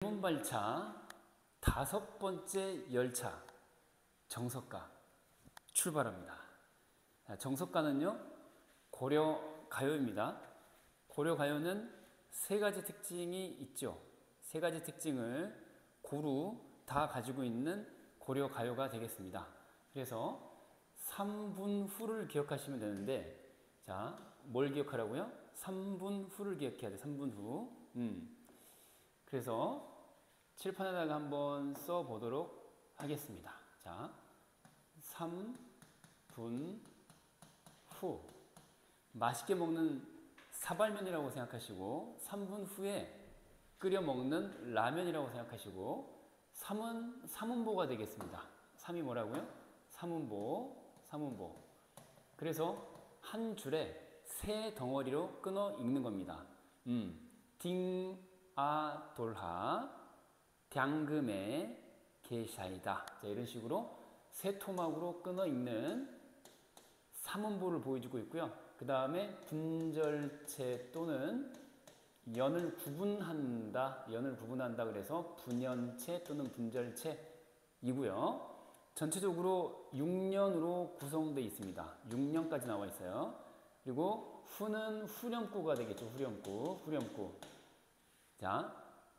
문발차 5번째 열차 정석가 출발합니다. 정석가는요 고려 가요입니다. 고려 가요는 세 가지 특징이 있죠. 세 가지 특징을 고루 다 가지고 있는 고려 가요가 되겠습니다. 그래서 3분 후를 기억하시면 되는데, 자, 뭘 기억하라고요? 3분 후를 기억해야 돼. 3분 후. 그래서 칠판에다가 한번 써 보도록 하겠습니다. 자, 3분 후. 맛있게 먹는 사발면이라고 생각하시고, 3분 후에 끓여 먹는 라면이라고 생각하시고, 3은 삼운보가 되겠습니다. 3이 뭐라고요? 삼운보. 그래서 한 줄에 세 덩어리로 끊어 읽는 겁니다. 돌하, 량금에 계샤이다. 자, 이런 식으로 세 토막으로 끊어 읽는 삼운보를 보여주고 있고요. 그 다음에 분절체 또는 연을 구분한다. 그래서 분연체 또는 분절체이고요. 전체적으로 6년으로 구성되어 있습니다. 6년까지 나와 있어요. 그리고 후는 후렴구가 되겠죠. 후렴구. 자,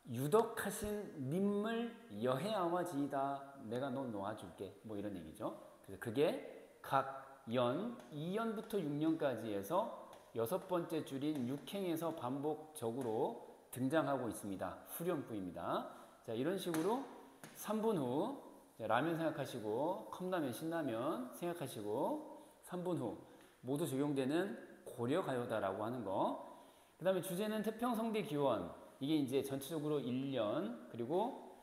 유덕하신 님을 여해아와지이다. 내가 너 놓아줄게. 뭐 이런 얘기죠. 그래서 그게 각 연, 2연부터 6년까지 해서 6번째 줄인 육행에서 반복적으로 등장하고 있습니다. 후렴구입니다. 자, 이런 식으로 3분 후, 자, 라면 생각하시고, 컵라면, 신라면 생각하시고, 3분 후 모두 적용되는 고려가요다라고 하는 거. 그 다음에 주제는 태평성대 기원. 이게 이제 전체적으로 1년, 그리고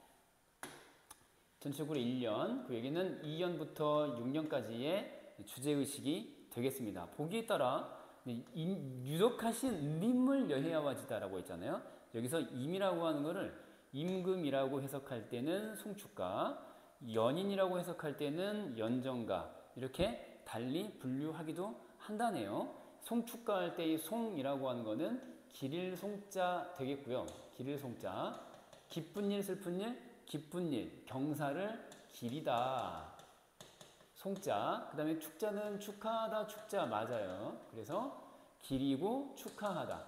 그 여기는 2년부터 6년까지의 주제의식이 되겠습니다. 보기에 따라 유독하신 님을 여해야와지다라고 했잖아요. 여기서 임이라고 하는 거를 임금이라고 해석할 때는 송축가, 연인이라고 해석할 때는 연정가, 이렇게 달리 분류하기도 한다네요. 송축가 할 때 이 송이라고 하는 거는 길일 송자 되겠고요. 길일 송자. 기쁜 일, 슬픈 일, 기쁜 일. 경사를 길이다. 송자. 그 다음에 축자는 축하하다, 축자 맞아요. 그래서 길이고 축하하다.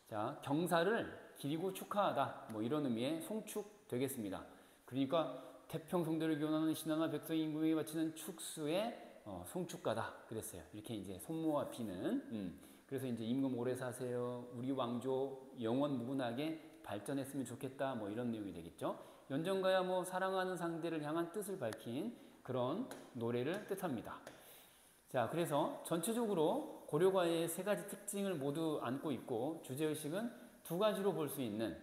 자, 경사를 길이고 축하하다. 뭐 이런 의미의 송축 되겠습니다. 그러니까 태평성대를 기원하는 신하나 백성 임금에게 바치는 축수의 송축가다. 그랬어요. 이렇게 이제 손모아 비는. 그래서 이제 임금 오래 사세요. 우리 왕조 영원 무궁하게 발전했으면 좋겠다. 뭐 이런 내용이 되겠죠. 연정가야 뭐 사랑하는 상대를 향한 뜻을 밝힌 그런 노래를 뜻합니다. 자, 그래서 전체적으로 고려가의 세 가지 특징을 모두 안고 있고 주제의식은 두 가지로 볼 수 있는,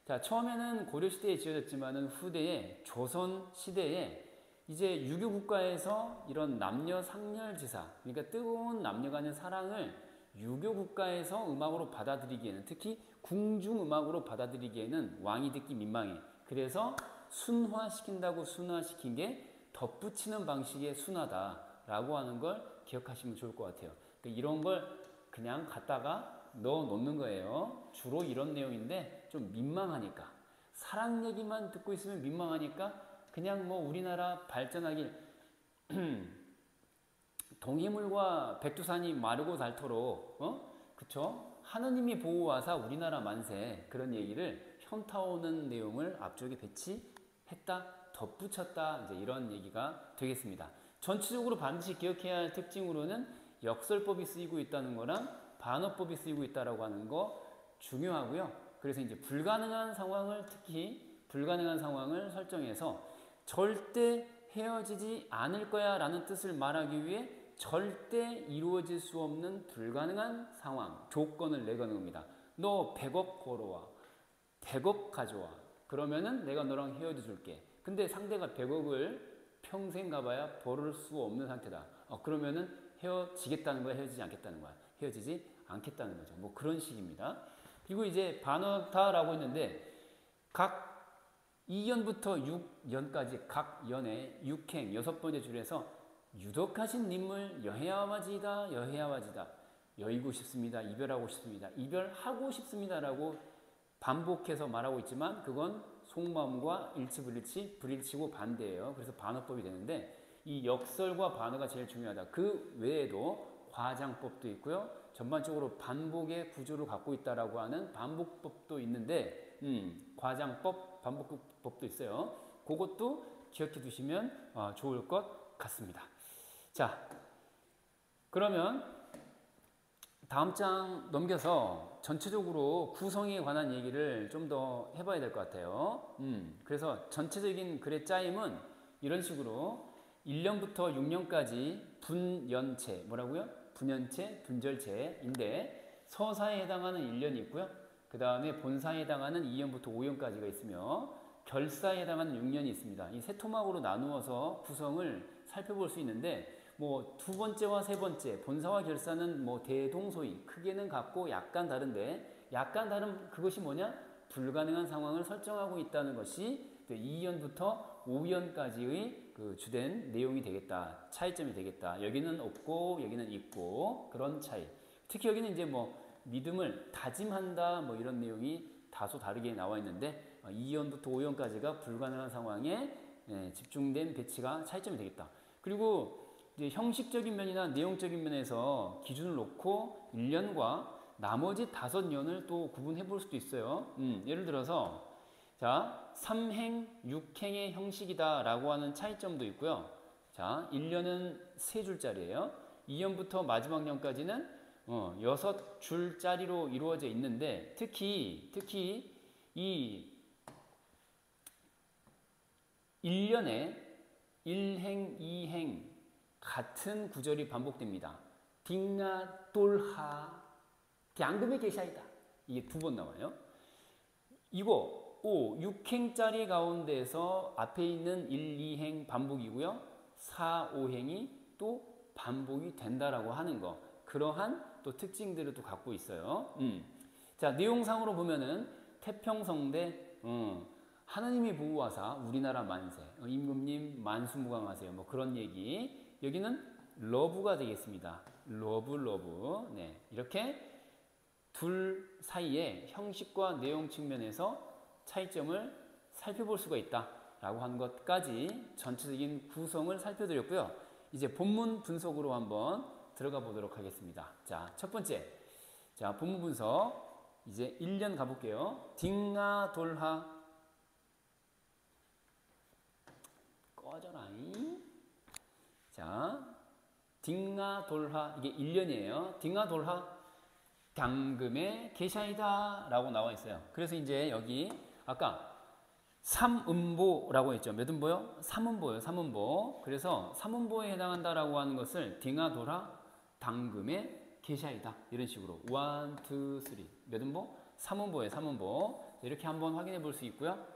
자, 처음에는 고려시대에 지어졌지만은 후대에 조선시대에 이제 유교 국가에서 이런 남녀 상렬지사, 그러니까 뜨거운 남녀 간의 사랑을 유교 국가에서 음악으로 받아들이기에는, 특히 궁중 음악으로 받아들이기에는 왕이 듣기 민망해. 그래서 순화시킨다고 순화시킨 게 덧붙이는 방식의 순화다라고 하는 걸 기억하시면 좋을 것 같아요. 그러니까 이런 걸 그냥 갖다가 넣어 놓는 거예요. 주로 이런 내용인데 좀 민망하니까, 사랑 얘기만 듣고 있으면 민망하니까 그냥 뭐 우리나라 발전하길 동해물과 백두산이 마르고 닳도록, 그쵸? 하느님이 보호하사 우리나라 만세, 그런 얘기를 현타오는 내용을 앞쪽에 배치했다, 덧붙였다, 이제 이런 얘기가 되겠습니다. 전체적으로 반드시 기억해야 할 특징으로는 역설법이 쓰이고 있다는 거랑 반어법이 쓰이고 있다라고 하는 거 중요하고요. 그래서 이제 특히 불가능한 상황을 설정해서 절대 헤어지지 않을 거야 라는 뜻을 말하기 위해 절대 이루어질 수 없는 불가능한 상황, 조건을 내거는 겁니다. 너 100억 벌어와. 100억 가져와. 그러면은 내가 너랑 헤어져 줄게. 근데 상대가 100억을 평생 가봐야 벌을 수 없는 상태다. 그러면은 헤어지겠다는 거야, 헤어지지 않겠다는 거야? 헤어지지 않겠다는 거죠. 뭐 그런 식입니다. 그리고 이제 반어타라고 했는데 각 2연부터 6연까지 각 연에 6행 6번째 줄에서 유독하신 님을 여해야와지다. 여의고 싶습니다. 이별하고 싶습니다. 이별하고 싶습니다라고 반복해서 말하고 있지만 그건 속마음과 일치불일치, 불일치고 반대예요. 그래서 반어법이 되는데 이 역설과 반어가 제일 중요하다. 그 외에도 과장법도 있고요. 전반적으로 반복의 구조를 갖고 있다라고 하는 반복법도 있는데 과장법, 반복법도 있어요. 그것도 기억해 두시면 좋을 것 같습니다. 자, 그러면 다음 장 넘겨서 전체적으로 구성에 관한 얘기를 좀 더 해봐야 될 것 같아요. 그래서 전체적인 글의 짜임은 이런 식으로 1년부터 6년까지 분연체, 뭐라고요? 분연체, 분절체인데 서사에 해당하는 1년이 있고요. 그 다음에 본사에 해당하는 2년부터 5년까지가 있으며 결사에 해당하는 6년이 있습니다. 이 세 토막으로 나누어서 구성을 살펴볼 수 있는데 뭐 두 번째와 세 번째, 본사와 결사는 뭐 대동소이, 크게는 같고 약간 다른데 약간 다른 그것이 뭐냐? 불가능한 상황을 설정하고 있다는 것이 2년부터 5년까지의 그 주된 내용이 되겠다. 차이점이 되겠다. 여기는 없고 여기는 있고 그런 차이. 특히 여기는 이제 뭐 믿음을 다짐한다 뭐 이런 내용이 다소 다르게 나와 있는데 2년부터 5년까지가 불가능한 상황에 집중된 배치가 차이점이 되겠다. 그리고 이제 형식적인 면이나 내용적인 면에서 기준을 놓고 1년과 나머지 5년을 또 구분해 볼 수도 있어요. 예를 들어서 자, 3행, 6행의 형식이다 라고 하는 차이점도 있고요. 자, 1년은 3줄짜리예요. 2년부터 마지막 년까지는 6줄짜리로 이루어져 있는데 특히 이 1년에 1행, 2행 같은 구절이 반복됩니다. 딩나 돌하 양금의 계샤이다. 이게 2번 나와요. 이거 6행짜리 가운데서 앞에 있는 1, 2행 반복이고요. 4, 5행이 또 반복이 된다라고 하는 거. 그러한 또 특징들을 또 갖고 있어요. 자, 내용상으로 보면은 태평성대 하나님이 보호하사 우리나라 만세, 임금님 만수무강하세요. 뭐 그런 얘기. 여기는 러브가 되겠습니다. 러브. 네, 이렇게 둘 사이의 형식과 내용 측면에서 차이점을 살펴볼 수가 있다라고 하는 것까지 전체적인 구성을 살펴드렸고요. 이제 본문 분석으로 한번 들어가 보도록 하겠습니다. 자, 첫 번째. 자, 본문 분석. 이제 1년 가볼게요. 딩나 돌하. 꺼져라잉. 자, 딩나 돌하. 이게 1년이에요. 딩나 돌하. 당금의 계샤이다 라고 나와 있어요. 그래서 이제 여기 아까 3음보라고 했죠. 몇 음보요? 3음보요. 3음보. 그래서 3음보에 해당한다라고 하는 것을 딩아도라 당금의 계샤이다. 이런 식으로 1, 2, 3 몇 음보? 3음보예요. 3음보. 이렇게 한번 확인해 볼 수 있고요.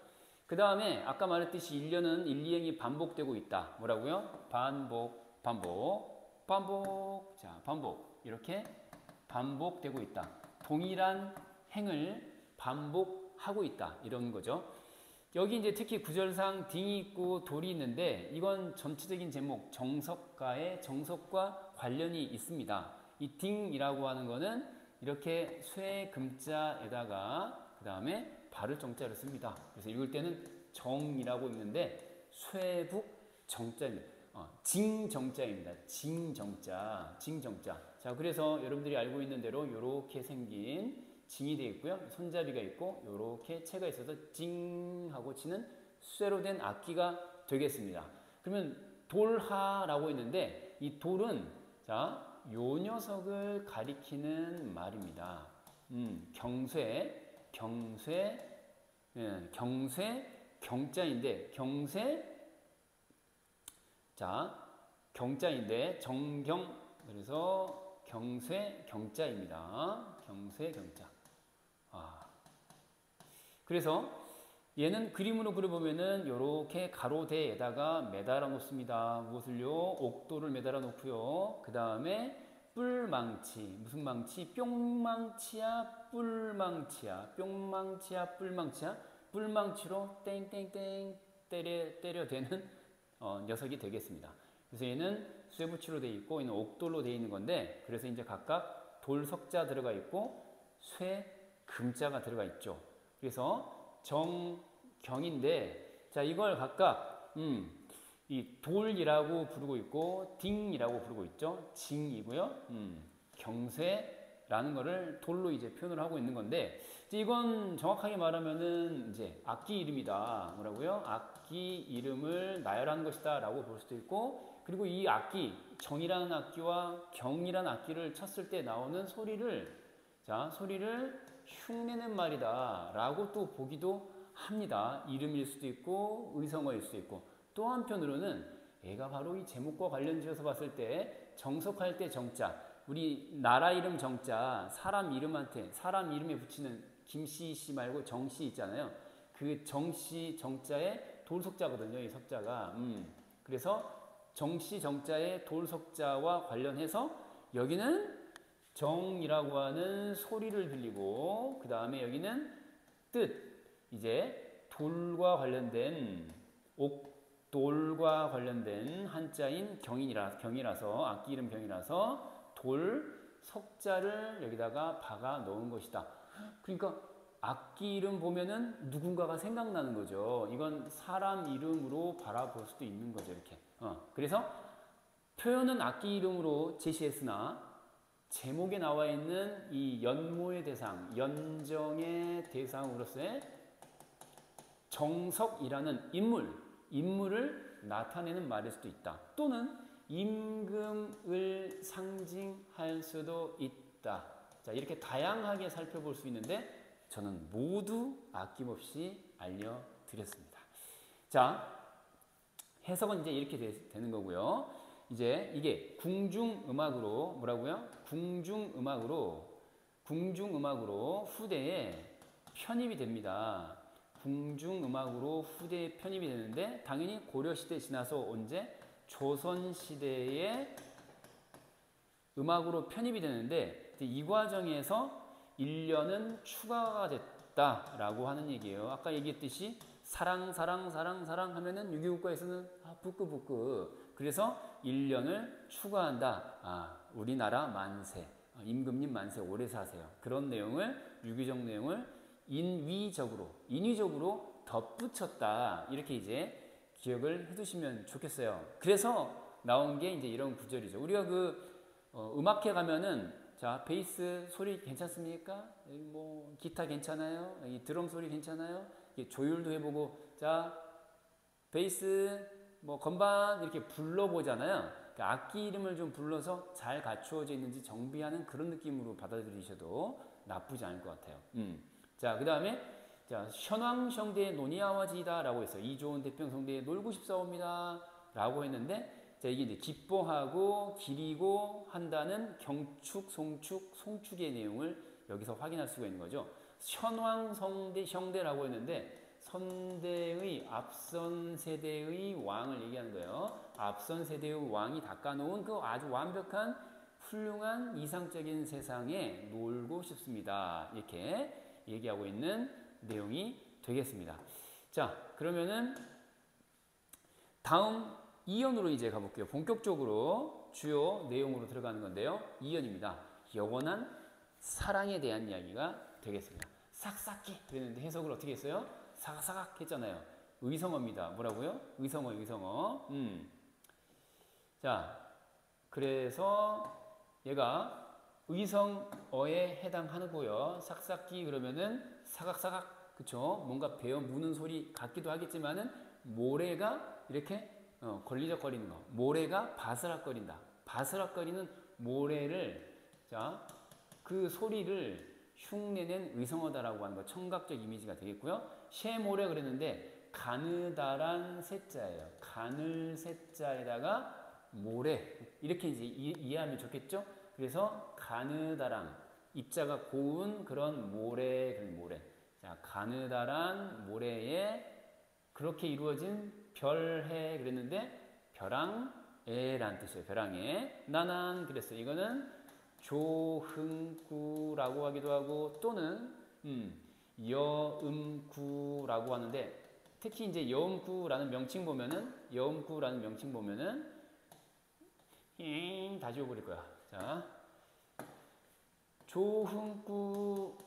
그 다음에 아까 말했듯이 1년은 1, 2행이 반복되고 있다. 뭐라고요? 반복. 자, 반복. 이렇게 반복되고 있다. 동일한 행을 반복하고 있다. 이런 거죠. 여기 이제 특히 구절상 딩이 있고 돌이 있는데 이건 전체적인 제목 정석가의 정석과 관련이 있습니다. 이 딩이라고 하는 거는 이렇게 쇠 금자에다가 그 다음에 발을 정자를 씁니다. 그래서 읽을 때는 정이라고 읽는데 쇠북 정자입니다. 징정자입니다. 징정자. 자, 그래서 여러분들이 알고 있는 대로 이렇게 생긴 징이 되어 있고요. 손잡이가 있고 이렇게 채가 있어서 징하고 치는 쇠로 된 악기가 되겠습니다. 그러면 돌하라고 있는데 이 돌은 자, 요 녀석을 가리키는 말입니다. 경쇠, 경자인데 경자인데 정경 그래서 경쇠 경자입니다. 경쇠 경자. 그래서 얘는 그림으로 그려보면은 이렇게 가로대에다가 매달아 놓습니다. 무엇을요? 옥도를 매달아 놓고요. 그 다음에 뿔망치. 무슨 망치? 뿅망치야, 뿔망치야. 뿅망치야, 뿔망치야. 뿔망치로 땡땡땡 때려대는 녀석이 되겠습니다. 그래서 얘는 쇠붙이로 되어 있고 얘는 옥돌로 되어 있는 건데 그래서 이제 각각 돌석자 들어가 있고 쇠 금자가 들어가 있죠. 그래서 정경인데 자 이걸 각각 이 돌이라고 부르고 있고 딩이라고 부르고 있죠. 징이고요. 경쇠라는 거를 돌로 이제 표현을 하고 있는 건데 이제 이건 정확하게 말하면은 이제 악기 이름이다. 뭐라고요? 악기 이름을 나열하는 것이다라고 볼 수도 있고 그리고 이 악기 정이라는 악기와 경이라는 악기를 쳤을 때 나오는 소리를 흉내낸 말이다라고 또 보기도 합니다. 이름일 수도 있고 의성어일 수도 있고. 또 한편으로는 얘가 바로 이 제목과 관련지어서 봤을 때 정석할 때 정자 우리 나라 이름 정자 사람 이름에 붙이는 김씨 씨 말고 정씨 있잖아요. 그 정씨 정자의 돌석자거든요. 이 석자가 그래서 정씨 정자의 돌석자와 관련해서 여기는 정이라고 하는 소리를 빌리고 그 다음에 여기는 뜻 이제 돌과 관련된 돌과 관련된 한자인 경이라서 악기 이름 경이라서 돌 석자를 여기다가 박아 넣은 것이다. 그러니까 악기 이름 보면은 누군가가 생각나는 거죠. 이건 사람 이름으로 바라볼 수도 있는 거죠. 이렇게. 그래서 표현은 악기 이름으로 제시했으나 제목에 나와 있는 이 연모의 대상, 연정의 대상으로서의 정석이라는 인물을 나타내는 말일 수도 있다. 또는 임금을 상징할 수도 있다. 자, 이렇게 다양하게 살펴볼 수 있는데 저는 모두 아낌없이 알려드렸습니다. 자, 해석은 이제 이렇게 되는 거고요. 이제 이게 궁중음악으로 뭐라고요? 궁중음악으로 후대에 편입이 됩니다. 궁중음악으로 후대에 편입이 되는데 당연히 고려시대 지나서 언제 조선시대에 음악으로 편입이 되는데 이 과정에서 1년은 추가가 됐다라고 하는 얘기예요. 아까 얘기했듯이 사랑 하면은 유기국가에서는 부끄부끄 그래서 1년을 추가한다. 우리나라 만세 임금님 만세 오래 사세요. 그런 내용을 유기적 내용을 인위적으로 덧붙였다. 이렇게 이제 기억을 해두시면 좋겠어요. 그래서 나온 게 이제 이런 구절이죠. 우리가 음악회 가면은 자 베이스 소리 괜찮습니까? 뭐 기타 괜찮아요? 드럼 소리 괜찮아요? 조율도 해보고 자 베이스 뭐 건반 이렇게 불러보잖아요. 그러니까 악기 이름을 좀 불러서 잘 갖추어져 있는지 정비하는 그런 느낌으로 받아들이셔도 나쁘지 않을 것 같아요. 자, 그 다음에 자 현황성대의 논의아와지다 라고 했어요. 이 좋은 대평성대에 놀고 싶사옵니다 라고 했는데 자 이게 이제 기뻐하고 기리고 한다는 경축, 송축의 내용을 여기서 확인할 수가 있는 거죠. 현황성대라고 했는데 선대의 앞선 세대의 왕을 얘기하는 거예요. 앞선 세대의 왕이 닦아놓은 그 아주 완벽한 훌륭한 이상적인 세상에 놀고 싶습니다. 이렇게 얘기하고 있는 내용이 되겠습니다. 자, 그러면은 다음 2연으로 이제 가볼게요. 본격적으로 주요 내용으로 들어가는 건데요. 2연입니다. 영원한 사랑에 대한 이야기가 되겠습니다. 싹싹히 그랬는데 해석을 어떻게 했어요? 사각사각 했잖아요. 의성어입니다. 뭐라고요? 의성어. 자, 그래서 얘가 의성어에 해당하고요. 삭삭기 그러면은 사각사각 그쵸? 뭔가 베어 무는 소리 같기도 하겠지만은 모래가 이렇게 걸리적거리는 거. 모래가 바스락거린다. 바스락거리는 모래를 자, 그 소리를 흉내낸 의성어다라고 하는 거 청각적 이미지가 되겠고요. 쉐모래 그랬는데 가느다란 새자예요. 가늘 새자에다가 모래 이렇게 이제 이해하면 좋겠죠? 그래서 가느다란 입자가 고운 그런 모래. 자, 가느다란 모래에 그렇게 이루어진 별해 그랬는데 벼랑애란 뜻이에요. 벼랑애. 나난 그랬어요. 이거는 조흥구라고 하기도 하고 또는 여음구라고 하는데 특히 이제 여음구라는 명칭 보면은 다 지워버릴 거야. 자, 조흥구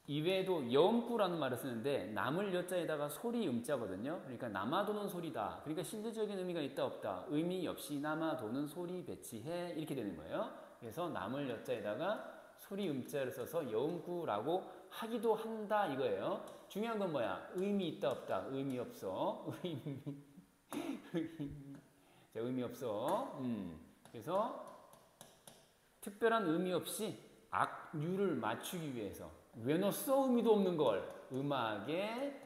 이외에도 여음구라는 말을 쓰는데 남을 여자에다가 소리 음자거든요. 그러니까 남아도는 소리다. 그러니까 실제적인 의미가 있다 없다. 의미 없이 남아도는 소리 배치해 이렇게 되는 거예요. 그래서 남을 여자에다가 소리 음자를 써서 여음구라고 하기도 한다 이거예요. 중요한 건 뭐야? 의미 있다 없다. 의미 없어. 의미 없어. 그래서 특별한 의미 없이 악유를 맞추기 위해서 왜 넣었어? 의미도 없는 걸 음악의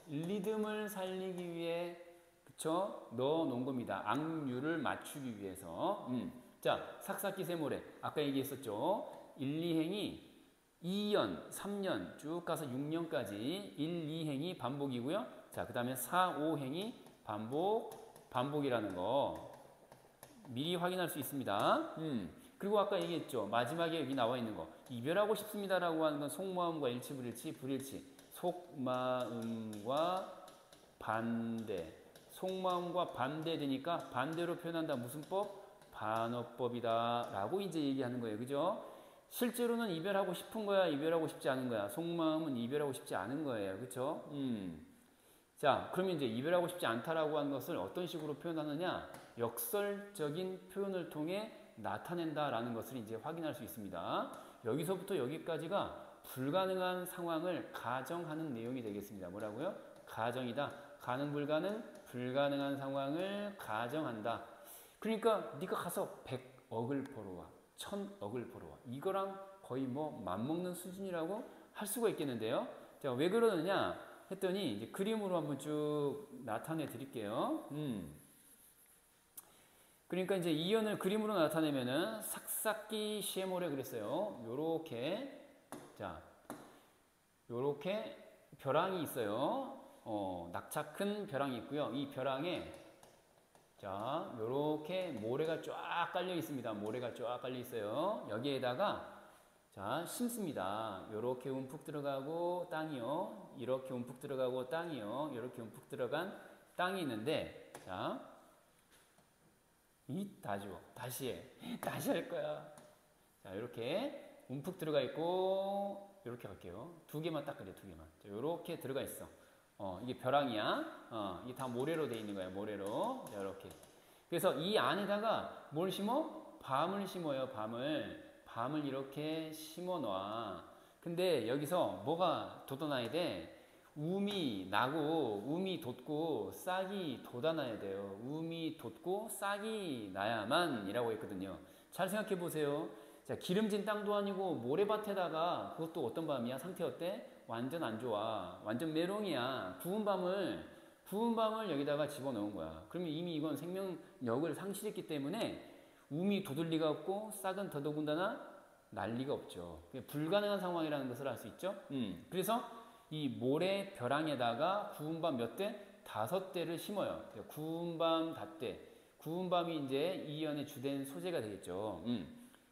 리듬을 살리기 위해 그쵸? 넣어 놓은 겁니다. 악유를 맞추기 위해서. 자, 삭삭기세모래 아까 얘기했었죠. 1, 2행이 2년, 3년 쭉 가서 6년까지 1, 2행이 반복이고요. 자, 그 다음에 4, 5행이 반복이라는 거 미리 확인할 수 있습니다. 그리고 아까 얘기했죠. 마지막에 여기 나와 있는 거. 이별하고 싶습니다라고 하는 건 속마음과 일치, 불일치, 불일치. 속마음과 반대. 속마음과 반대되니까 반대로 표현한다. 무슨 법? 반어법이다. 라고 이제 얘기하는 거예요. 그죠? 실제로는 이별하고 싶은 거야? 이별하고 싶지 않은 거야? 속마음은 이별하고 싶지 않은 거예요. 그쵸? 자, 그러면 이제 이별하고 싶지 않다라고 하는 것을 어떤 식으로 표현하느냐? 역설적인 표현을 통해 나타낸다라는 것을 이제 확인할 수 있습니다. 여기서부터 여기까지가 불가능한 상황을 가정하는 내용이 되겠습니다. 뭐라고요? 가정이다. 가능 불가능? 불가능한 상황을 가정한다. 그러니까 네가 가서 100억을 벌어와. 1000억을 벌어와. 이거랑 거의 뭐 맞먹는 수준이라고 할 수가 있겠는데요. 자, 왜 그러느냐 했더니 이제 그림으로 한번 쭉 나타내 드릴게요. 그러니까 이제 이연을 그림으로 나타내면은 삭삭기 시에모레 그랬어요. 요렇게 자, 요렇게 벼랑이 있어요. 낙차 큰 벼랑이 있고요. 이 벼랑에 자, 요렇게 모래가 쫙 깔려 있습니다. 모래가 쫙 깔려 있어요. 여기에다가 자, 심습니다. 요렇게 움푹 들어가고 땅이요. 이렇게 움푹 들어가고 땅이요. 이렇게 움푹 들어간 땅이 있는데 자, 다시 해. 다시 할 거야. 자, 이렇게 움푹 들어가 있고, 이렇게 할게요. 두 개만 딱 그래, 두 개만. 자, 이렇게 들어가 있어. 이게 벼랑이야. 이게 다 모래로 돼 있는 거야, 모래로. 자, 이렇게. 그래서 이 안에다가 뭘 심어? 밤을 심어요, 밤을. 밤을 이렇게 심어 놔. 근데 여기서 뭐가 돋아나야 돼? 움이 나고 움이 돋고 싹이 돋아나야 돼요. 움이 돋고 싹이 나야만 이라고 했거든요. 잘 생각해 보세요. 자, 기름진 땅도 아니고 모래밭에다가 그것도 어떤 밤이야? 상태 어때? 완전 안 좋아. 완전 메롱이야. 구운 밤을 여기다가 집어넣은 거야. 그러면 이미 이건 생명력을 상실했기 때문에 움이 돋을 리가 없고 싹은 더더군다나 날 리가 없죠. 불가능한 상황이라는 것을 알 수 있죠. 그래서 이 모래 벼랑에다가 구운 밤 몇 대? 5대를 심어요. 구운 밤 5대. 구운 밤이 이제 이연의 주된 소재가 되겠죠.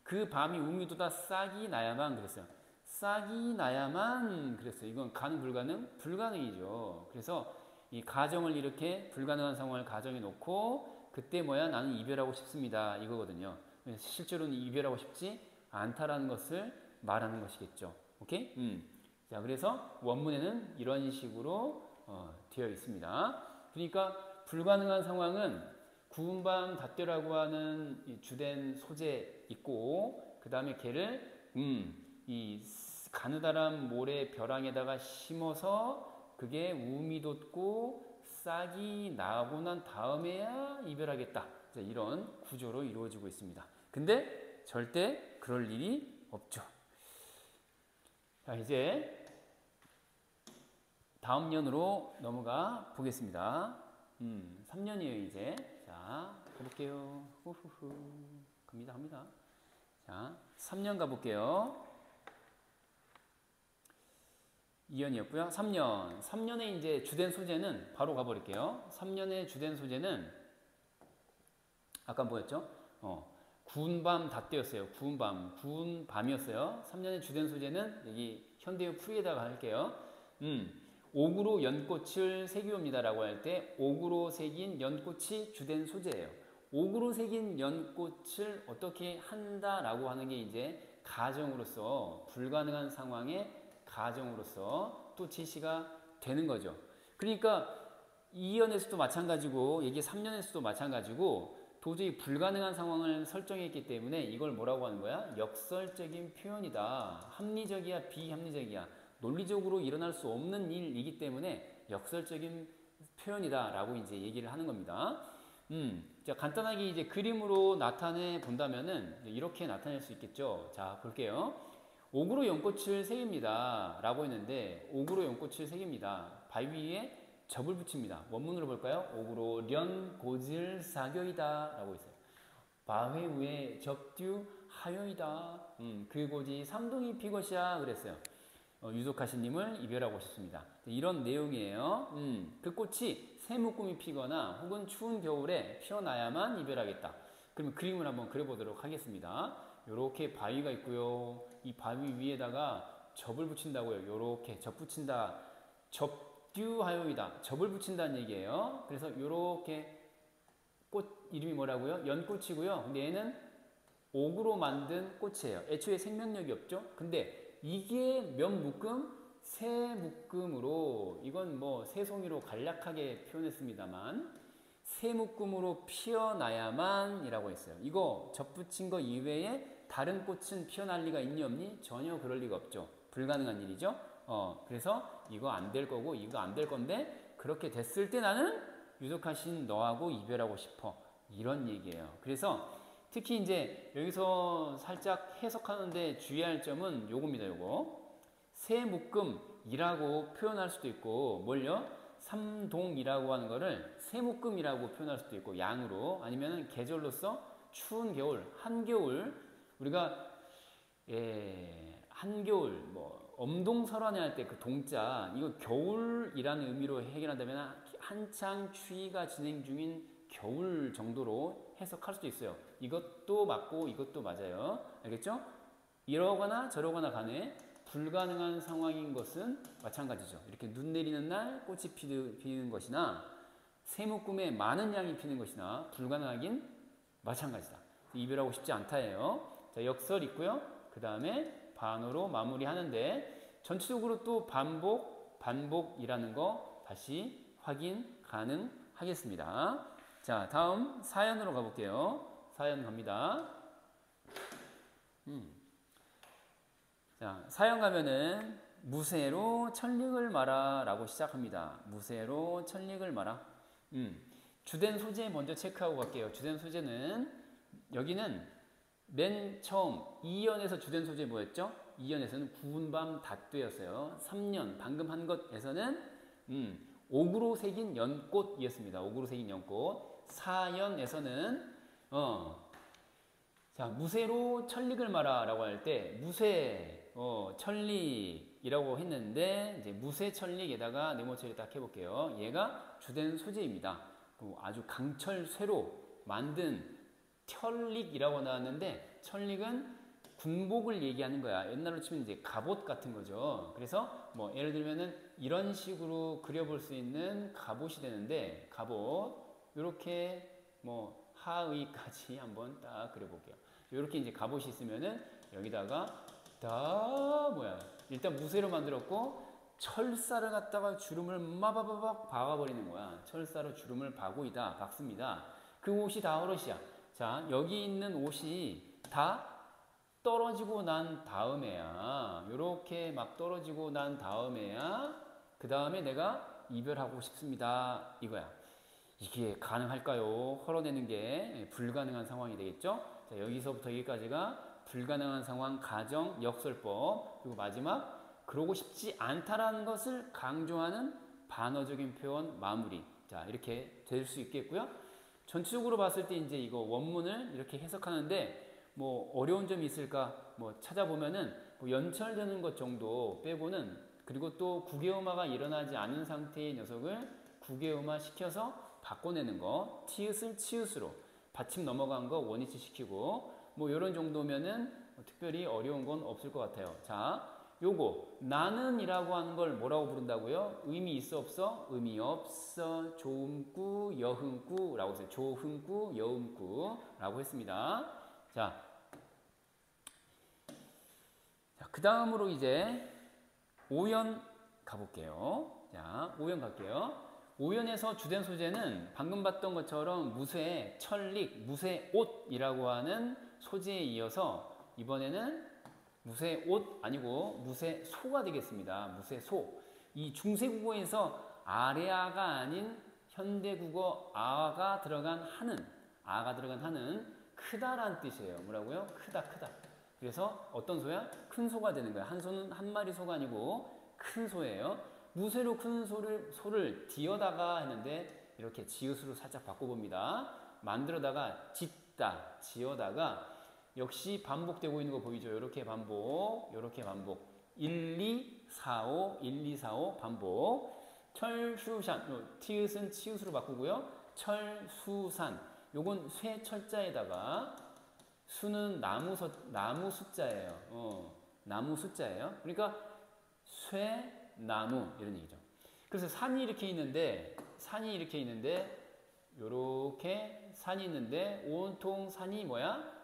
그 밤이 우미도다 싹이 나야만 그랬어요. 싹이 나야만 그랬어요. 이건 가능 불가능? 불가능이죠. 그래서 이 가정을 이렇게 불가능한 상황을 가정해 놓고 그때 뭐야? 나는 이별하고 싶습니다. 이거거든요. 실제로는 이별하고 싶지 않다라는 것을 말하는 것이겠죠. 오케이? 자, 그래서 원문에는 이런 식으로 되어 있습니다. 그러니까 불가능한 상황은 구운 밤 닷대라고 하는 이 주된 소재 있고 그 다음에 걔를 이 가느다란 모래 벼랑에다가 심어서 그게 우미 돋고 싹이 나고 난 다음에야 이별하겠다. 자, 이런 구조로 이루어지고 있습니다. 근데 절대 그럴 일이 없죠. 자, 이제 다음 년으로 넘어가 보겠습니다. 3년이에요, 이제. 자, 가볼게요. 후후후. 갑니다. 자, 3년 가볼게요. 2년이었고요. 3년. 3년의 이제 주된 소재는 바로 가버릴게요. 3년의 주된 소재는 아까 뭐였죠? 구운 밤 닷대였어요. 구운 밤이었어요. 3년의 주된 소재는 여기 현대어 풀이에다가 할게요. 옥으로 연꽃을 새기옵니다라고 할 때 옥으로 새긴 연꽃이 주된 소재예요. 옥으로 새긴 연꽃을 어떻게 한다라고 하는 게 이제 가정으로서 불가능한 상황에 가정으로서 또 제시가 되는 거죠. 그러니까 2년에서도 마찬가지고 여기 3년에서도 마찬가지고 도저히 불가능한 상황을 설정했기 때문에 이걸 뭐라고 하는 거야? 역설적인 표현이다. 합리적이야, 비합리적이야. 논리적으로 일어날 수 없는 일이기 때문에 역설적인 표현이다 라고 이제 얘기를 하는 겁니다. 자, 간단하게 이제 그림으로 나타내 본다면은 이렇게 나타낼 수 있겠죠. 자, 볼게요. 옥으로 연꽃을 새깁니다 라고 했는데 옥으로 연꽃을 새깁니다. 바위 위에 접을 붙입니다. 원문으로 볼까요? 옥으로 연꽃을 사겨이다 라고 있어요. 바위 위에 접듀 하여이다. 그 곳이 삼동이 피것이야 그랬어요. 유독하신님을 이별하고 싶습니다. 이런 내용이에요. 그 꽃이 새 묶음이 피거나 혹은 추운 겨울에 피어나야만 이별하겠다. 그러면 그림을 한번 그려보도록 하겠습니다. 요렇게 바위가 있고요. 이 바위 위에다가 접을 붙인다고요. 요렇게 접 붙인다. 접듀하여이다. 접을 붙인다는 얘기예요. 그래서 요렇게 꽃 이름이 뭐라고요? 연꽃이고요. 근데 얘는 옥으로 만든 꽃이에요. 애초에 생명력이 없죠. 근데 이게 몇 묶음? 새 묶음으로, 이건 뭐 새송이로 간략하게 표현했습니다만 새 묶음으로 피어나야만 이라고 했어요. 이거 접붙인 거 이외에 다른 꽃은 피어날 리가 있니 없니? 전혀 그럴 리가 없죠. 불가능한 일이죠. 그래서 이거 안 될 거고 이거 안 될 건데 그렇게 됐을 때 나는 유독하신 너하고 이별하고 싶어. 이런 얘기예요. 그래서 특히 이제 여기서 살짝 해석하는데 주의할 점은 요겁니다. 요거 새 묶음이라고 표현할 수도 있고 뭘요? 삼동이라고 하는 거를 새 묶음이라고 표현할 수도 있고 양으로 아니면 계절로서 추운 겨울, 한겨울 우리가 한겨울 뭐 엄동설화내 할 때 그 동자 이거 겨울이라는 의미로 해결한다면 한창 추위가 진행 중인 겨울 정도로 해석할 수도 있어요. 이것도 맞고 이것도 맞아요. 알겠죠? 이러거나 저러거나 간에 불가능한 상황인 것은 마찬가지죠. 이렇게 눈 내리는 날 꽃이 피는 것이나 새묶음에 많은 양이 피는 것이나 불가능하긴 마찬가지다. 이별하고 싶지 않다예요. 자, 역설 있고요. 그 다음에 반어로 마무리하는데 전체적으로 또 반복이라는 거 다시 확인 가능하겠습니다. 자, 다음 사연으로 가볼게요. 사연 갑니다. 자, 사연 가면은 무쇠로 천릭을 마라 라고 시작합니다. 무쇠로 천릭을 마라. 주된 소재 먼저 체크하고 갈게요. 주된 소재는 여기는 맨 처음 2연에서 주된 소재 뭐였죠? 2연에서는 구운 밤 닷되었어요. 3년 방금 한 것에서는 옥으로 새긴 연꽃이었습니다. 옥으로 새긴 연꽃. 4연에서는 자, 무쇠로 천릭을 마라 라고 할 때 무쇠 천릭이라고 했는데 이제 무쇠 천릭에다가 네모 처리 딱 해볼게요. 얘가 주된 소재입니다. 아주 강철쇠로 만든 천릭이라고 나왔는데 천릭은 군복을 얘기하는 거야. 옛날로 치면 이제 갑옷 같은 거죠. 그래서 뭐 예를 들면은 이런 식으로 그려볼 수 있는 갑옷이 되는데 갑옷 이렇게 뭐 하의까지 한번 딱 그려볼게요. 이렇게 이제 갑옷이 있으면은 여기다가 일단 무쇠로 만들었고 철사를 갖다가 주름을 마바바박 박아버리는 거야. 철사로 주름을 박습니다. 그 옷이 다 어럿이야. 자, 여기 있는 옷이 다 떨어지고 난 다음에야 요렇게 막 떨어지고 난 다음에야 그 다음에 내가 이별하고 싶습니다 이거야. 이게 가능할까요? 헐어내는 게 불가능한 상황이 되겠죠. 자, 여기서부터 여기까지가 불가능한 상황, 가정, 역설법. 그리고 마지막 그러고 싶지 않다라는 것을 강조하는 반어적인 표현 마무리. 자, 이렇게 될 수 있겠고요. 전체적으로 봤을 때 이제 이거 원문을 이렇게 해석하는데 뭐 어려운 점이 있을까? 뭐 찾아보면은 뭐 연철되는 것 정도 빼고는 그리고 또 국외음화가 일어나지 않은 상태의 녀석을 국외음화 시켜서 바꿔내는 거, 티읕을 치읓으로 받침 넘어간 거 원위치 시키고 뭐 이런 정도면은 특별히 어려운 건 없을 것 같아요. 자, 요거 나는이라고 하는 걸 뭐라고 부른다고요? 의미 있어 없어? 의미 없어. 조음구 여흥구라고 했어요. 조흥구 여음구라고 했습니다. 자, 그 다음으로 이제 오연 가볼게요. 자, 오연 갈게요. 오연에서 주된 소재는 방금 봤던 것처럼 무쇠, 철릭, 무쇠 옷이라고 하는 소재에 이어서 이번에는 무쇠 옷 아니고 무쇠 소가 되겠습니다. 무쇠 소. 이 중세국어에서 아래아가 아닌 현대국어 아가 들어간 하는 크다란 뜻이에요. 뭐라고요? 크다. 그래서 어떤 소야? 큰 소가 되는 거야. 한 소는 한 마리 소가 아니고 큰 소예요. 무쇠로 큰 소를 뒤어다가 했는데 이렇게 지읒으로 살짝 바꿔봅니다. 만들어다가 짓다, 지어다가 역시 반복되고 있는 거 보이죠? 이렇게 반복. 1, 2, 4, 5, 1, 2, 4, 5 반복. 철수산, 티읕은 치읓으로 바꾸고요. 철수산, 요건 쇠철자에다가 수는 나무 숫자예요. 나무 숫자예요. 그러니까 쇠, 나무 이런 얘기죠. 그래서 산이 이렇게 있는데 요렇게 산이 있는데 온통 산이 뭐야?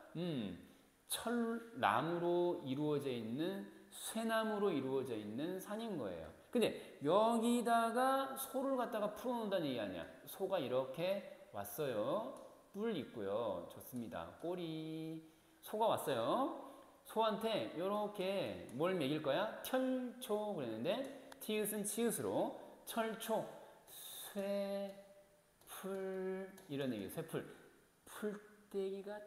철나무로 이루어져 있는 쇠나무로 이루어져 있는 산인 거예요. 근데 여기다가 소를 갖다가 풀어놓는다는 얘기 아니야. 소가 이렇게 왔어요. 뿔 있고요. 좋습니다. 꼬리. 소가 왔어요. 소한테 이렇게 뭘 먹일 거야? 철초 그랬는데 티읕은 치읓으로 철초, 쇠, 풀 이런 얘기예요. 쇠풀. 풀떼기가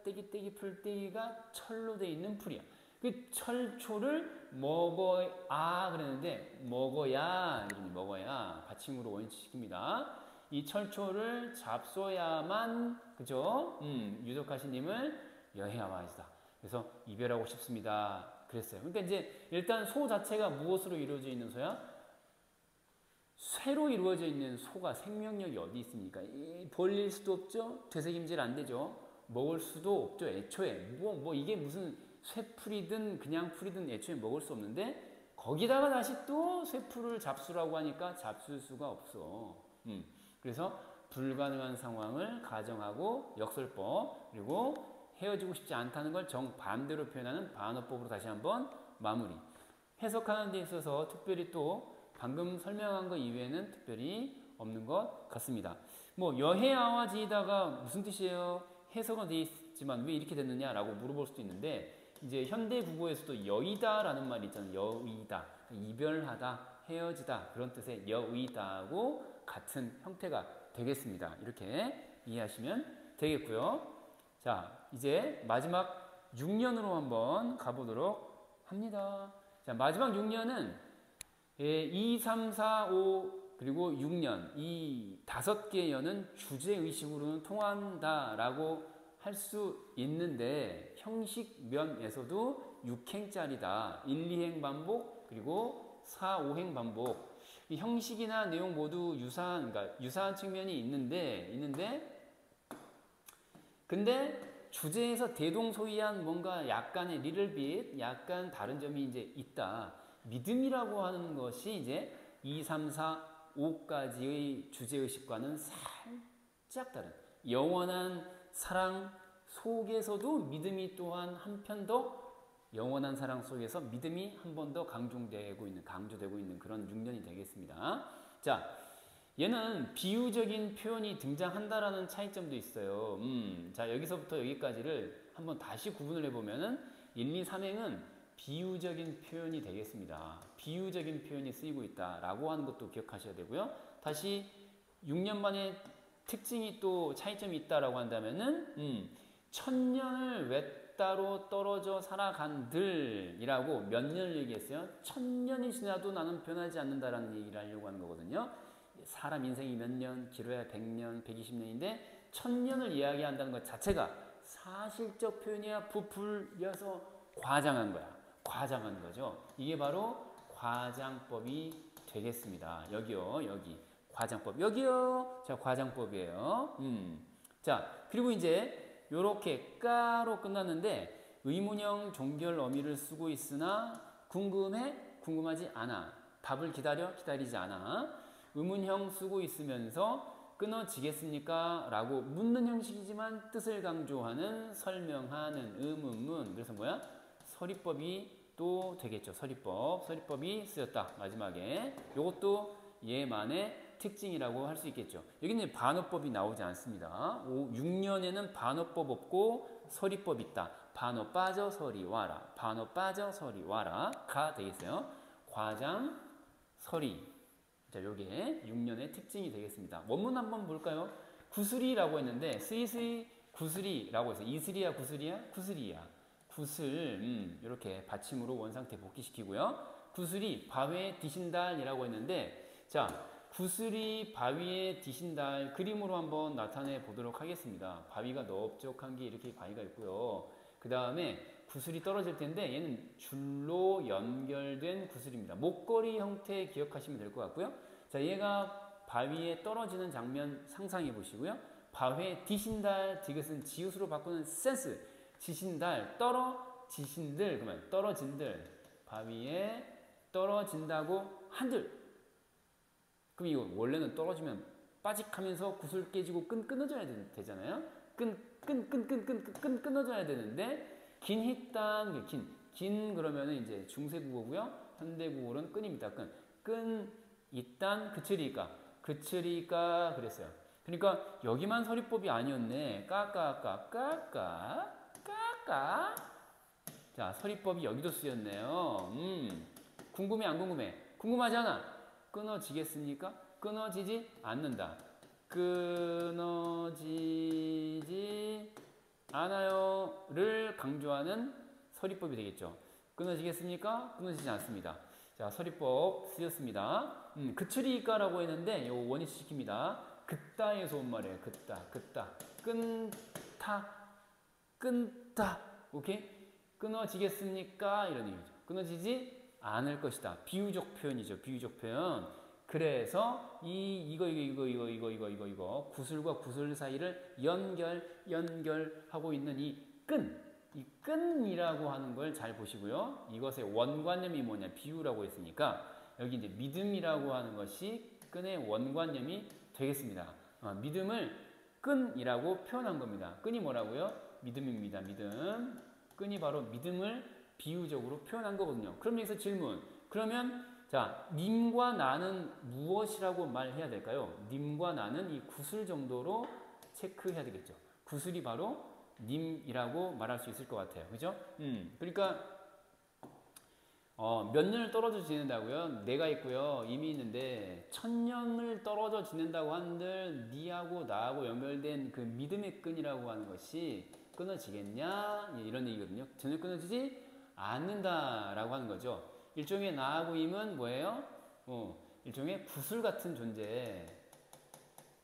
풀떼기가 철로 돼 있는 풀이야. 그 철초를 그랬는데 먹어야 이름이 먹어야 받침으로 원시시킵니다. 이 철초를 잡숴야만 그죠? 유독하시님을 여해야마시다. 그래서 이별하고 싶습니다. 그랬어요. 그러니까 이제 일단 소 자체가 무엇으로 이루어져 있는 소야? 쇠로 이루어져 있는 소가 생명력이 어디 있습니까? 벌릴 수도 없죠. 되새김질 안 되죠. 먹을 수도 없죠. 애초에 뭐 이게 무슨 쇠풀이든 그냥 풀이든 애초에 먹을 수 없는데 거기다가 다시 또 쇠풀을 잡수라고 하니까 잡술 수가 없어. 그래서 불가능한 상황을 가정하고 역설법 그리고 헤어지고 싶지 않다는 걸 정반대로 표현하는 반어법으로 다시 한번 마무리. 해석하는 데 있어서 특별히 또 방금 설명한 것 이외에는 특별히 없는 것 같습니다. 뭐 여해아와지다가 무슨 뜻이에요? 해석은 돼 있지만 왜 이렇게 됐느냐라고 물어볼 수도 있는데 이제 현대 국어에서도 여의다라는 말이 있잖아요. 여의다. 이별하다, 헤어지다 그런 뜻의 여의다하고 같은 형태가 되겠습니다. 이렇게 이해하시면 되겠고요. 자, 이제 마지막 6년으로 한번 가보도록 합니다. 자, 마지막 6년은 2, 3, 4, 5 그리고 6년 이 5개의 연은 주제의식으로는 통한다라고 할 수 있는데 형식 면에서도 6행짜리다. 1, 2행 반복 그리고 4, 5행 반복. 이 형식이나 내용 모두 유사한 측면이 있는데 근데 주제에서 대동소이한 뭔가 약간의 little bit 약간 다른 점이 이제 있다. 믿음이라고 하는 것이 이제 2, 3, 4, 5까지의 주제의식과는 살짝 다른 영원한 사랑 속에서도 믿음이 또한 한편 더 영원한 사랑 속에서 믿음이 한 번 더 강조되고 있는 그런 6년이 되겠습니다. 자, 얘는 비유적인 표현이 등장한다라는 차이점도 있어요. 자, 여기서부터 여기까지를 한번 다시 구분을 해보면은 1, 2, 3행은 비유적인 표현이 되겠습니다. 비유적인 표현이 쓰이고 있다라고 하는 것도 기억하셔야 되고요. 다시 6년 만에 특징이 또 차이점이 있다라고 한다면은 1000년을 외따로 떨어져 살아간들이라고 몇 년을 얘기했어요? 1000년이 지나도 나는 변하지 않는다라는 얘기를 하려고 하는 거거든요. 사람 인생이 몇 년, 길어야 100년, 120년인데 1000년을 이야기한다는 것 자체가 사실적 표현이야 부풀려서 과장한 거야. 과장한 거죠. 이게 바로 과장법이 되겠습니다. 여기요, 여기. 과장법. 여기요. 자, 과장법이에요. 자, 그리고 이제 요렇게 까로 끝났는데 의문형 종결 어미를 쓰고 있으나 궁금해? 궁금하지 않아. 답을 기다리지 않아. 의문형 쓰고 있으면서 끊어지겠습니까? 라고 묻는 형식이지만 뜻을 강조하는 설명하는 의문문. 그래서 뭐야? 서리법이 또 되겠죠. 서리법. 서리법이 쓰였다. 마지막에. 요것도 얘만의 특징이라고 할 수 있겠죠. 여기는 반어법이 나오지 않습니다. 6년에는 반어법 없고 서리법 있다. 반어 빠져 서리 와라. 반어 빠져 서리 와라. 가 되겠어요. 과장 서리. 자, 요게 6년의 특징이 되겠습니다. 원문 한번 볼까요? 구슬이라고 했는데 스이스이 구슬이라고 해서 이슬이야 구슬이야? 구슬이야. 구슬 이렇게 받침으로 원상태 복귀시키고요. 구슬이 바위에 디신달이라고 했는데 자 구슬이 바위에 디신달 그림으로 한번 나타내 보도록 하겠습니다. 바위가 넓적한 게 이렇게 바위가 있고요. 그 다음에 구슬이 떨어질 텐데 얘는 줄로 연결된 구슬입니다. 목걸이 형태 기억하시면 될 것 같고요. 자 얘가 바위에 떨어지는 장면 상상해 보시고요. 바위에 디신달 디귿은 지읒으로 바꾸는 센스. 지신달 떨어지신들 그러면 떨어진들 바위에 떨어진다고 한들 그럼 이거 원래는 떨어지면 빠직하면서 구슬 깨지고 끈 끊어져야 되잖아요. 끊어져야 되는데 긴 히딴 긴 그러면은 이제 중세국어고요. 현대국어로는 끈입니다. 끈 이딴 그치리까 그랬어요. 그러니까 여기만 서리법이 아니었네. 까까 자 서리법이 여기도 쓰였네요. 궁금해 안 궁금해? 궁금하지 않아? 끊어지겠습니까? 끊어지지 않는다. 끊어지지 않아요를 강조하는 서리법이 되겠죠. 끊어지겠습니까? 끊어지지 않습니다. 자 서리법 쓰였습니다. 그치리까라고 했는데 요 원위 시킵니다. 그따에서 온 말이에요. 그따 끊다 오케이? 끊어지겠습니까? 이런 얘기죠. 끊어지지 않을 것이다. 비유적 표현이죠. 비유적 표현. 그래서 이거 구슬과 구슬 사이를 연결하고 있는 이 끈이라고 하는 걸 잘 보시고요. 이것의 원관념이 뭐냐? 비유라고 했으니까 여기 이제 믿음이라고 하는 것이 끈의 원관념이 되겠습니다. 믿음을 끈이라고 표현한 겁니다. 끈이 뭐라고요? 믿음입니다. 믿음. 끈이 바로 믿음을 비유적으로 표현한 거거든요. 그럼 여기서 질문. 그러면 자, 님과 나는 무엇이라고 말해야 될까요? 님과 나는 이 구슬 정도로 체크해야 되겠죠. 구슬이 바로 님이라고 말할 수 있을 것 같아요. 그죠? 그러니까 몇 년을 떨어져 지낸다고요? 내가 있고요. 이미 있는데 1000년을 떨어져 지낸다고 한들 니하고 나하고 연결된 그 믿음의 끈이라고 하는 것이 끊어지겠냐? 이런 얘기거든요. 전혀 끊어지지 않는다라고 하는 거죠. 일종의 나하고 임은 뭐예요? 일종의 구슬 같은 존재.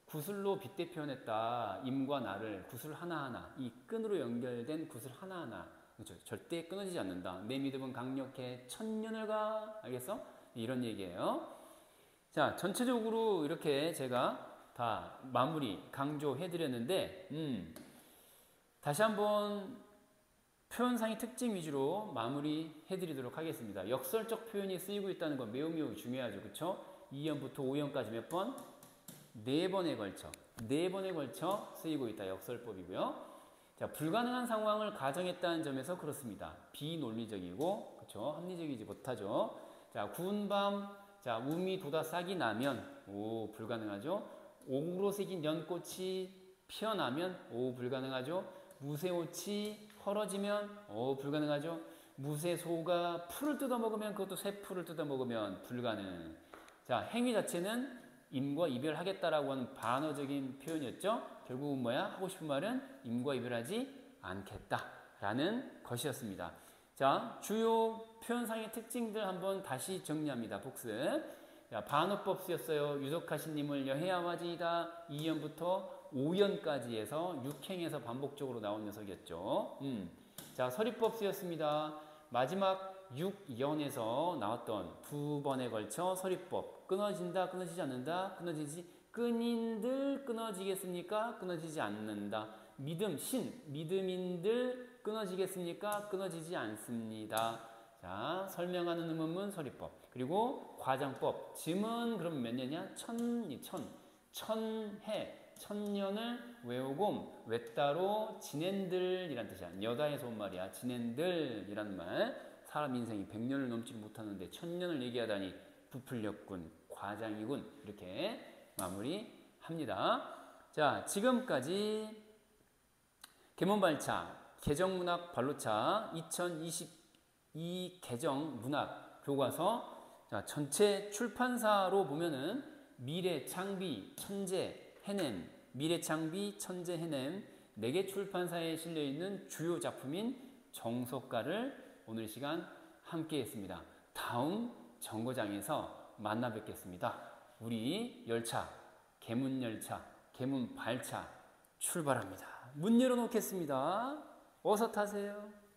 구슬로 빗대 표현했다. 임과 나를 구슬 하나하나. 이 끈으로 연결된 구슬 하나하나. 그렇죠. 절대 끊어지지 않는다. 내 믿음은 강력해 1000년을 가. 알겠어? 이런 얘기예요. 자, 전체적으로 이렇게 제가 다 마무리 강조해 드렸는데 다시 한번 표현상의 특징 위주로 마무리해 드리도록 하겠습니다. 역설적 표현이 쓰이고 있다는 건 매우 중요하죠. 그렇죠? 2연부터 5연까지 몇 번? 4번에 걸쳐 쓰이고 있다. 역설법이고요. 자, 불가능한 상황을 가정했다는 점에서 그렇습니다. 비논리적이고, 그렇죠? 합리적이지 못하죠. 자, 구운 밤, 자, 우미 돋아 싹이 나면, 오, 불가능하죠. 옥으로 새긴 연꽃이 피어나면, 오, 불가능하죠. 무쇠옷이 헐어지면, 오, 불가능하죠. 무쇠소가 풀을 뜯어먹으면, 그것도 새 풀을 뜯어먹으면 불가능. 자, 행위 자체는 임과 이별하겠다라고 하는 반어적인 표현이었죠. 결국은 뭐야? 하고 싶은 말은 임과 이별하지 않겠다라는 것이었습니다. 자, 주요 표현상의 특징들 한번 다시 정리합니다. 복습. 자, 반어법 쓰였어요. 유적하신 님을 여해야와지이다. 2연부터 5연까지 해서 6행에서 반복적으로 나온 녀석이었죠. 자, 서리법 쓰였습니다. 마지막 6연에서 나왔던 2번에 걸쳐 서리법. 끊어진다, 끊어지지 않는다, 끊인들 끊어지겠습니까? 끊어지지 않는다. 믿음, 믿음인들 끊어지겠습니까? 끊어지지 않습니다. 자, 설명하는 의문문 서리법. 그리고 과장법. 짐은 그럼 몇 년이냐? 천해. 1000년을 외우고 외따로 지낸들이란 뜻이야. 여다에서 온 말이야. 지낸들이란 말. 사람 인생이 100년을 넘지 못하는데 1000년을 얘기하다니 부풀렸군, 과장이군. 이렇게 마무리합니다. 자, 지금까지 계몽발차, 개정문학 발로차 2022 개정문학 교과서, 자, 전체 출판사로 보면은 미래창비, 천재, 해냄, 미래창비, 천재, 해냄 4개 출판사에 실려있는 주요 작품인 정석가를 오늘 시간 함께 했습니다. 다음 정거장에서 만나 뵙겠습니다. 우리 열차, 계문열차, 계문발차 출발합니다. 문 열어놓겠습니다. 어서 타세요.